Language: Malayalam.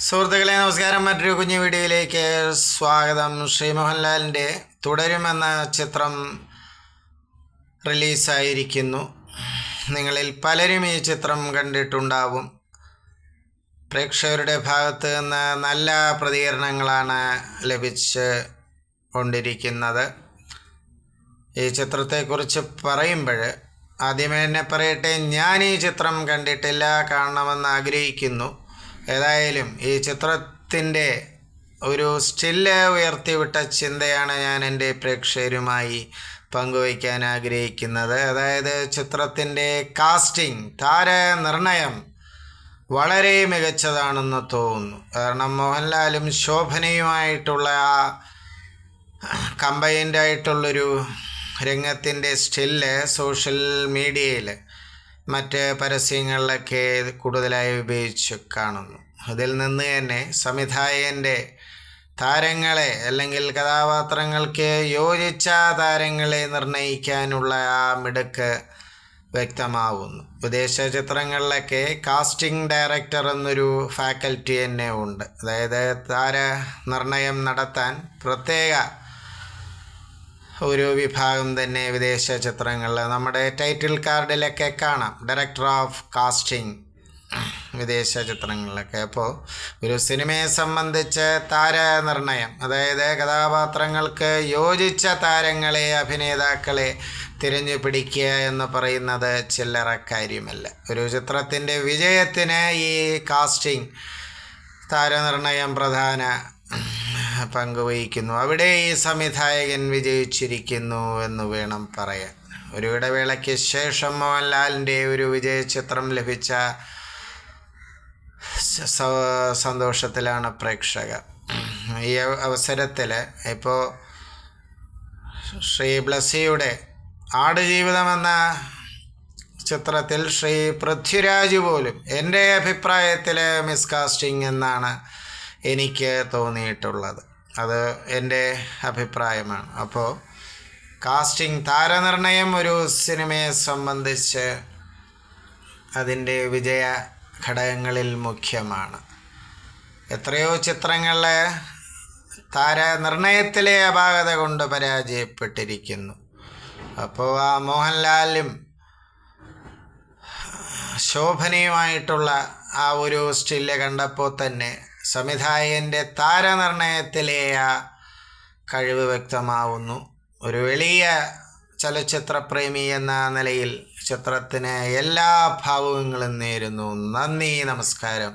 സുഹൃത്തുക്കളെ നമസ്കാരം. മറ്റൊരു കുഞ്ഞു വീഡിയോയിലേക്ക് സ്വാഗതം. ശ്രീ മോഹൻലാലിൻ്റെ തുടരുമെന്ന ചിത്രം റിലീസായിരിക്കുന്നു. നിങ്ങളിൽ പലരും ഈ ചിത്രം കണ്ടിട്ടുണ്ടാവും. പ്രേക്ഷകരുടെ ഭാഗത്ത് നിന്ന് നല്ല പ്രതികരണങ്ങളാണ് ലഭിച്ച് കൊണ്ടിരിക്കുന്നത്. ഈ ചിത്രത്തെക്കുറിച്ച് പറയുമ്പോൾ ആദ്യമേ തന്നെ പറയട്ടെ, ഞാൻ ഈ ചിത്രം കണ്ടിട്ടില്ല, കാണണമെന്ന് ആഗ്രഹിക്കുന്നു. ഏതായാലും ഈ ചിത്രത്തിൻ്റെ ഒരു സ്റ്റില്ല് ഉയർത്തിവിട്ട ചിന്തയാണ് ഞാൻ എൻ്റെ പ്രേക്ഷകരുമായി പങ്കുവയ്ക്കാൻ ആഗ്രഹിക്കുന്നത്. അതായത് ചിത്രത്തിൻ്റെ കാസ്റ്റിംഗ്, താരനിർണയം വളരെ മികച്ചതാണെന്ന് തോന്നുന്നു. കാരണം മോഹൻലാലും ശോഭനയുമായിട്ടുള്ള ആ കമ്പൈൻഡ് ആയിട്ടുള്ളൊരു രംഗത്തിൻ്റെ സ്റ്റില്ല് സോഷ്യൽ മീഡിയയിൽ മറ്റ് പരസ്യങ്ങളിലൊക്കെ കൂടുതലായി ഉപയോഗിച്ച് കാണുന്നു. അതിൽ നിന്ന് തന്നെ സംവിധായകൻ്റെ താരങ്ങളെ അല്ലെങ്കിൽ കഥാപാത്രങ്ങൾക്ക് യോജിച്ച താരങ്ങളെ നിർണ്ണയിക്കാനുള്ള ആ മിടുക്ക് വ്യക്തമാവുന്നു. വിദേശ ചിത്രങ്ങളിലൊക്കെ കാസ്റ്റിംഗ് ഡയറക്ടർ എന്നൊരു ഫാക്കൽറ്റി തന്നെ ഉണ്ട്. അതായത് താരനിർണയം നടത്താൻ പ്രത്യേക ഒരു വിഭാഗം തന്നെ വിദേശ ചിത്രങ്ങളിൽ നമ്മുടെ ടൈറ്റിൽ കാർഡിലൊക്കെ കാണാം, ഡയറക്ടർ ഓഫ് കാസ്റ്റിംഗ് വിദേശ ചിത്രങ്ങളിലൊക്കെ. അപ്പോൾ ഒരു സിനിമയെ സംബന്ധിച്ച് താരനിർണയം, അതായത് കഥാപാത്രങ്ങൾക്ക് യോജിച്ച താരങ്ങളെ, അഭിനേതാക്കളെ തിരഞ്ഞു പിടിക്കുക എന്ന് പറയുന്നത് ചില്ലറ കാര്യമല്ല. ഒരു ചിത്രത്തിൻ്റെ വിജയത്തിന് ഈ കാസ്റ്റിംഗ്, താരനിർണയം പ്രധാന പങ്കുവഹിക്കുന്നു. അവിടെ ഈ സംവിധായകൻ വിജയിച്ചിരിക്കുന്നു എന്ന് വേണം പറയാൻ. ഒരു ഇടവേളയ്ക്ക് ശേഷം മോഹൻലാലിൻ്റെ ഒരു വിജയ ചിത്രം ലഭിച്ച സന്തോഷത്തിലാണ് പ്രേക്ഷകർ. ഈ അവസരത്തിൽ ഇപ്പോൾ ശ്രീ ബ്ലസ്സിയുടെ ആടുജീവിതം എന്ന ചിത്രത്തിൽ ശ്രീ പൃഥ്വിരാജ് പോലും എൻ്റെ അഭിപ്രായത്തിൽ മിസ്കാസ്റ്റിംഗ് എന്നാണ് എനിക്ക് തോന്നിയിട്ടുള്ളത്. അത് എൻ്റെ അഭിപ്രായമാണ്. അപ്പോൾ കാസ്റ്റിംഗ്, താരനിർണയം ഒരു സിനിമയെ സംബന്ധിച്ച് അതിൻ്റെ വിജയ ഘടകങ്ങളിൽ മുഖ്യമാണ്. എത്രയോ ചിത്രങ്ങളിൽ താരനിർണയത്തിലെ അപാകത കൊണ്ട് പരാജയപ്പെട്ടിരിക്കുന്നു. അപ്പോൾ ആ മോഹൻലാലും ശോഭനയുമായിട്ടുള്ള ആ ഒരു സ്റ്റില്ല് കണ്ടപ്പോൾ തന്നെ സംവിധായകൻ്റെ താരനിർണയത്തിലെ ആ കഴിവ് വ്യക്തമാവുന്നു. ഒരു വലിയ ചലച്ചിത്രപ്രേമി എന്ന നിലയിൽ ചിത്രത്തിന് എല്ലാ ഭാവുകങ്ങളും നേരുന്നു. നന്ദി, നമസ്കാരം.